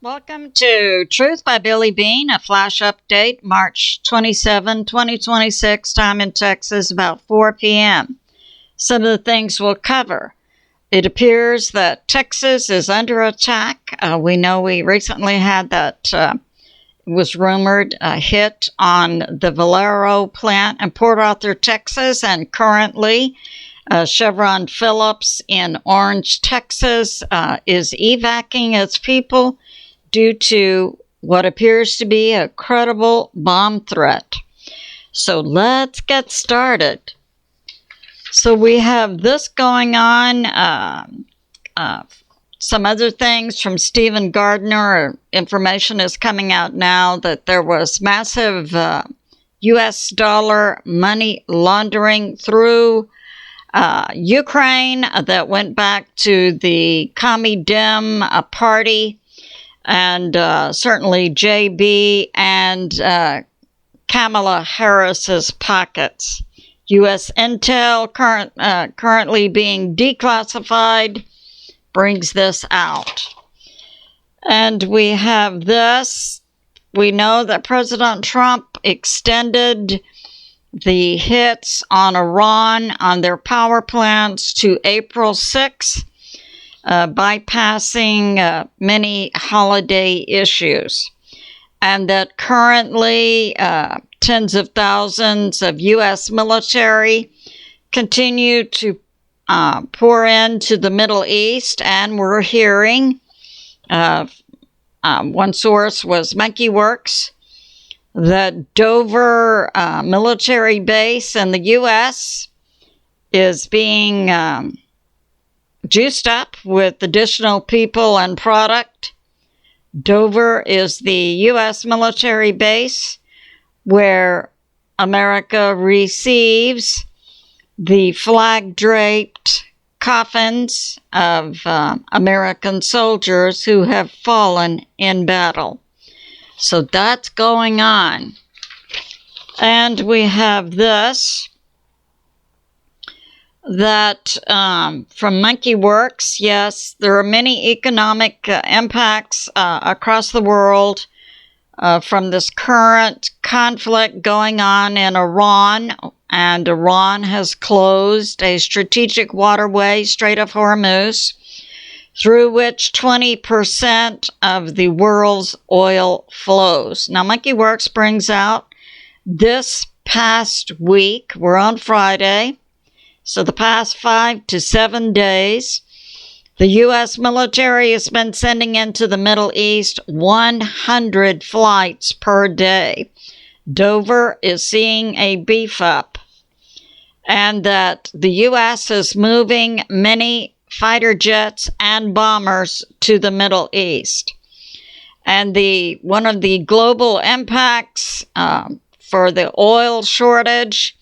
Welcome to Truth by Billie Beene, a flash update, March 27, 2026, time in Texas, about 4 p.m. Some of the things we'll cover. It appears that Texas is under attack. We know we recently had that, it was rumored, hit on the Valero plant in Port Arthur, Texas, and currently Chevron Phillips in Orange, Texas, is evacuating its people due to what appears to be a credible bomb threat. So let's get started. So we have this going on. Some other things from Stephen Gardner. Information is coming out now that there was massive U.S. dollar money laundering through Ukraine that went back to the Commie Dem party, and certainly JB and Kamala Harris's pockets. U.S. intel currently being declassified brings this out. And we have this. We know that President Trump extended the hits on Iran on their power plants to April 6th. Bypassing many holiday issues, and that currently tens of thousands of U.S. military continue to pour into the Middle East, and we're hearing, one source was WERX, that Dover military base in the U.S. is being juiced up with additional people and product. Dover is the U.S. military base where America receives the flag-draped coffins of American soldiers who have fallen in battle. So that's going on. And we have this. That from WERX, yes, there are many economic impacts across the world from this current conflict going on in Iran, and Iran has closed a strategic waterway, Strait of Hormuz, through which 20% of the world's oil flows. Now, WERX brings out this past week, we're on Friday, so the past 5 to 7 days, the U.S. military has been sending into the Middle East 100 flights per day. Dover is seeing a beef up, and that the U.S. is moving many fighter jets and bombers to the Middle East. And one of the global impacts for the oil shortage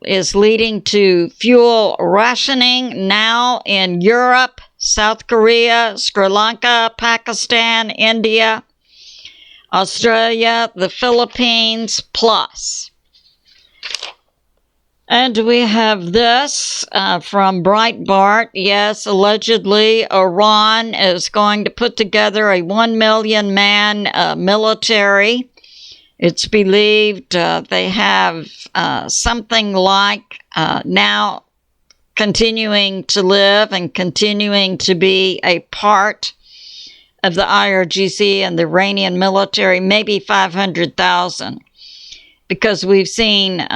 is leading to fuel rationing now in Europe, South Korea, Sri Lanka, Pakistan, India, Australia, the Philippines, plus. And we have this from BREITBART. Yes, allegedly Iran is going to put together a 1 million man military. It's believed they have something like now continuing to live and continuing to be a part of the IRGC and the Iranian military, maybe 500,000, because we've seen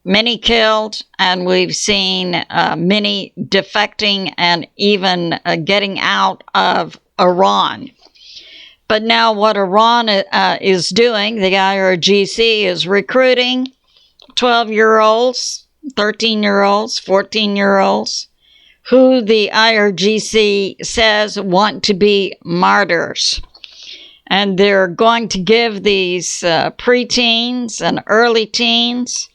many killed and we've seen many defecting and even getting out of Iran. But now what Iran is doing, the IRGC is recruiting 12-year-olds, 13-year-olds, 14-year-olds, who the IRGC says want to be martyrs. And they're going to give these preteens and early teens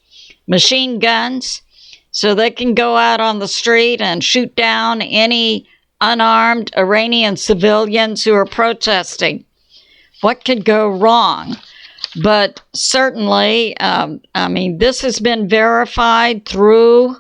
machine guns so they can go out on the street and shoot down any unarmed Iranian civilians who are protesting. What could go wrong? But certainly, this has been verified through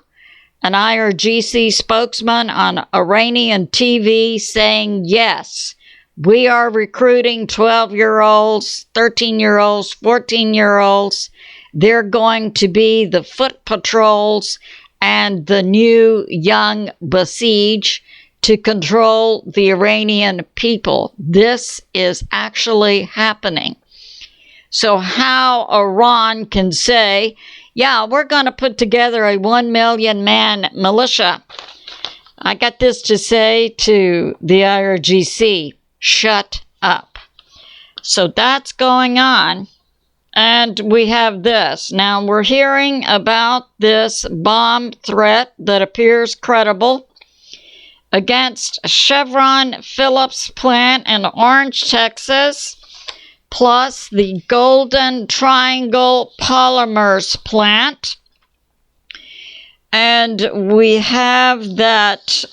an IRGC spokesman on Iranian TV saying, yes, We are recruiting 12-year-olds, 13-year-olds, 14-year-olds. They're going to be the foot patrols and the new young Basij to control the Iranian people. This is actually happening. So how Iran can say, yeah, we're going to put together a 1 million man militia. I got this to say to the IRGC, shut up. So that's going on. And we have this. Now we're hearing about this bomb threat that appears credible against Chevron Phillips plant in Orange, Texas, plus the Golden Triangle Polymers plant. And we have that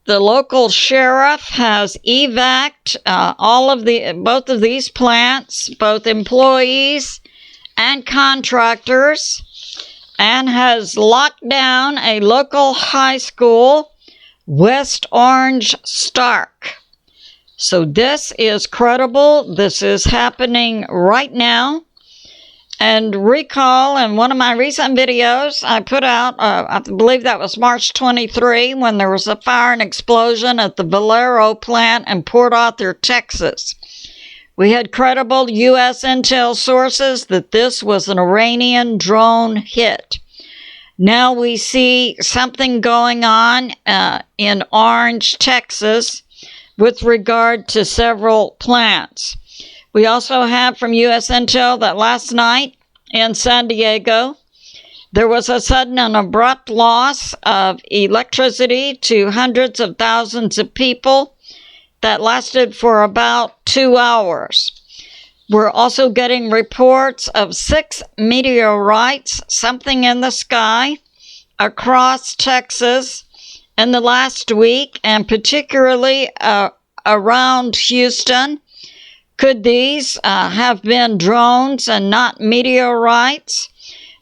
the local sheriff has evac'd both of these plants, both employees and contractors, and has locked down a local high school, West Orange Stark. So this is credible. This is happening right now. And recall, in one of my recent videos, I put out, I believe that was March 23, when there was a fire and explosion at the Valero plant in Port Arthur, Texas. We had credible U.S. intel sources that this was an Iranian drone hit. Now we see something going on in Orange, Texas, with regard to several plants. We also have from U.S. intel that last night in San Diego, there was a sudden and abrupt loss of electricity to hundreds of thousands of people that lasted for about 2 hours. We're also getting reports of 6 meteorites, something in the sky, across Texas in the last week, and particularly around Houston. Could these have been drones and not meteorites?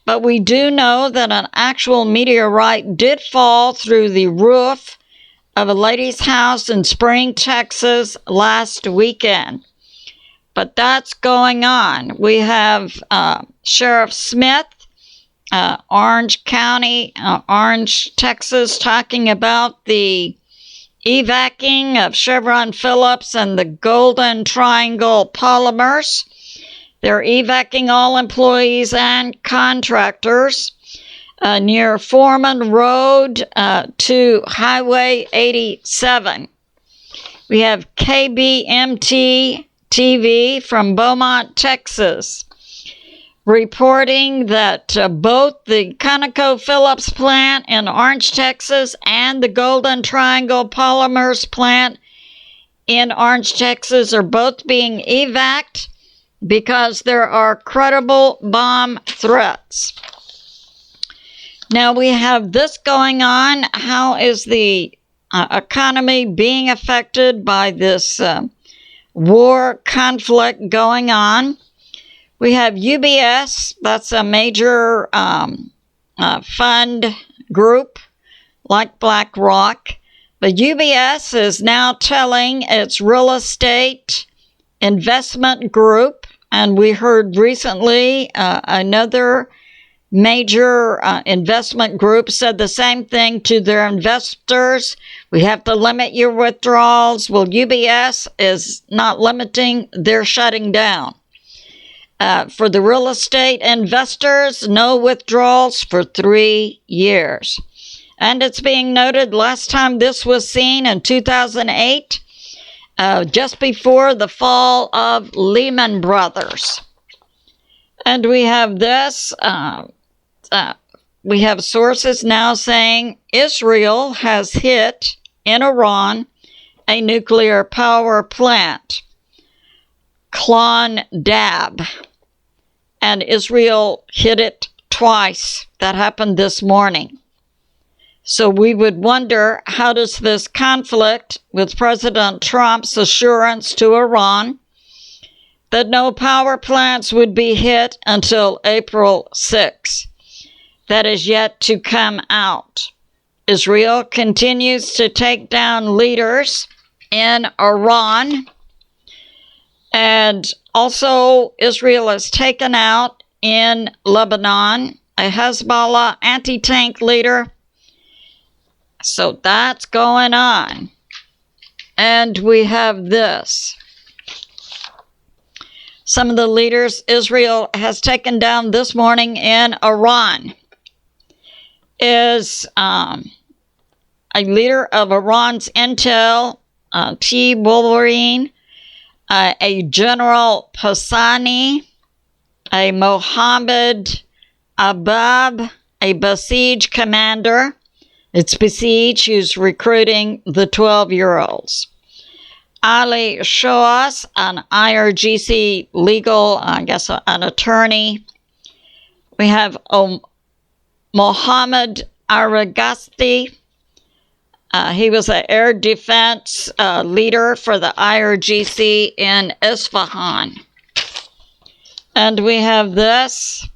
But we do know that an actual meteorite did fall through the roof of a lady's house in Spring, Texas last weekend. But that's going on. We have Sheriff Smith, Orange County, Orange, Texas, talking about the evac'ing of Chevron Phillips and the Golden Triangle Polymers. They're evac'ing all employees and contractors near Foreman Road to Highway 87. We have KBMT TV from Beaumont, Texas, reporting that both the ConocoPhillips plant in Orange, Texas, and the Golden Triangle Polymers plant in Orange, Texas are both being evac'd because there are credible bomb threats. Now we have this going on. How is the economy being affected by this war conflict going on? We have UBS, that's a major fund group like BlackRock. But UBS is now telling its real estate investment group, and we heard recently another major investment group said the same thing to their investors. We have to limit your withdrawals. Well, UBS is not limiting, they're shutting down. For the real estate investors, no withdrawals for 3 years. And it's being noted last time this was seen in 2008, just before the fall of Lehman Brothers. And we have this, we have sources now saying Israel has hit in Iran a nuclear power plant, Klon Dab, and Israel hit it twice. That happened this morning. So we would wonder, how does this conflict with President Trump's assurance to Iran that no power plants would be hit until April 6? That is yet to come out. Israel continues to take down leaders in Iran. And also, Israel has taken out in Lebanon a Hezbollah anti-tank leader. So that's going on. And we have this. Some of the leaders Israel has taken down this morning in Iran is a leader of Iran's intel, T-BREITBART, a General Pasani, a Mohammed Abab, a Basij commander. It's Basij who's recruiting the 12-year-olds. Ali Shoas, an IRGC legal, an attorney. We have Mohammed Aragasti. He was an air defense leader for the IRGC in Isfahan. And we have this,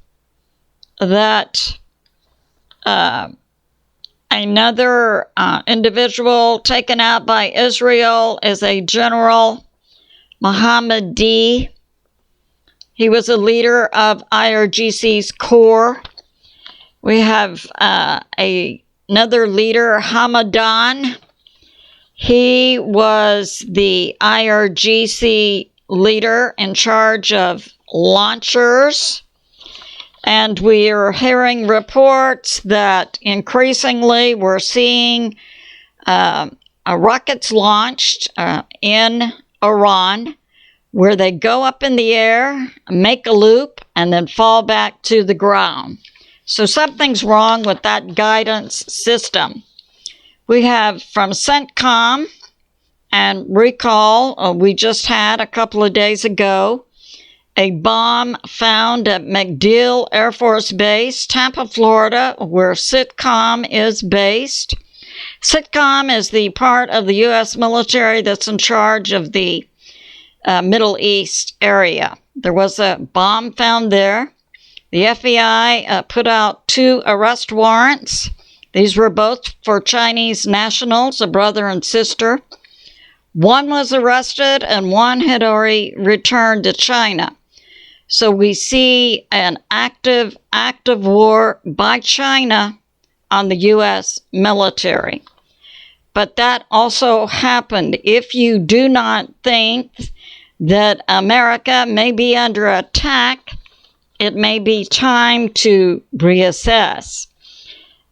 that another individual taken out by Israel is a General Mohammed D. He was a leader of IRGC's core. We have another leader, Hamadan. He was the IRGC leader in charge of launchers. And we are hearing reports that increasingly we're seeing rockets launched in Iran where they go up in the air, make a loop, and then fall back to the ground. So something's wrong with that guidance system. We have from CENTCOM and recall, we just had a couple of days ago, a bomb found at MacDill Air Force Base, Tampa, Florida, where CENTCOM is based. CENTCOM is the part of the U.S. military that's in charge of the Middle East area. There was a bomb found there. The FBI put out 2 arrest warrants. These were both for Chinese nationals, a brother and sister. One was arrested and one had already returned to China. So we see an active war by China on the U.S. military. But that also happened. If you do not think that America may be under attack, it may be time to reassess.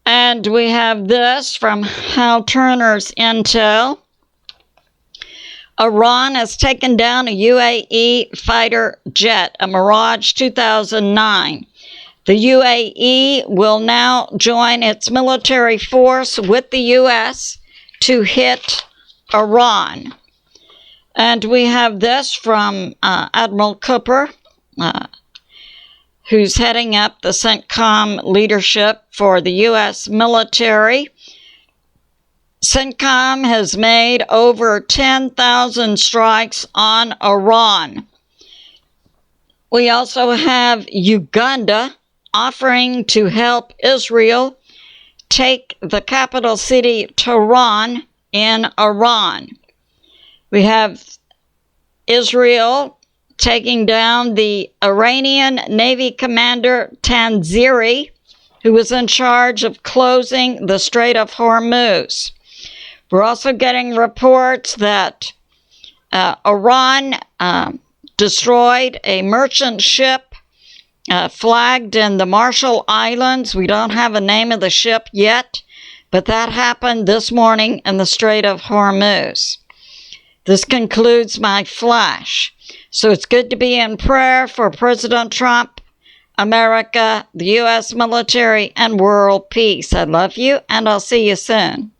And we have this from Hal Turner's intel. Iran has taken down a UAE fighter jet, a Mirage 2009. The UAE will now join its military force with the U.S. to hit Iran. And we have this from Admiral Cooper, who's heading up the CENTCOM leadership for the U.S. military. CENTCOM has made over 10,000 strikes on Iran. We also have Uganda offering to help Israel take the capital city Tehran in Iran. We have Israel taking down the Iranian Navy commander Tanziri, who was in charge of closing the Strait of Hormuz. We're also getting reports that Iran destroyed a merchant ship flagged in the Marshall Islands. We don't have a name of the ship yet, but that happened this morning in the Strait of Hormuz. This concludes my flash. So it's good to be in prayer for President Trump, America, the U.S. military, and world peace. I love you, and I'll see you soon.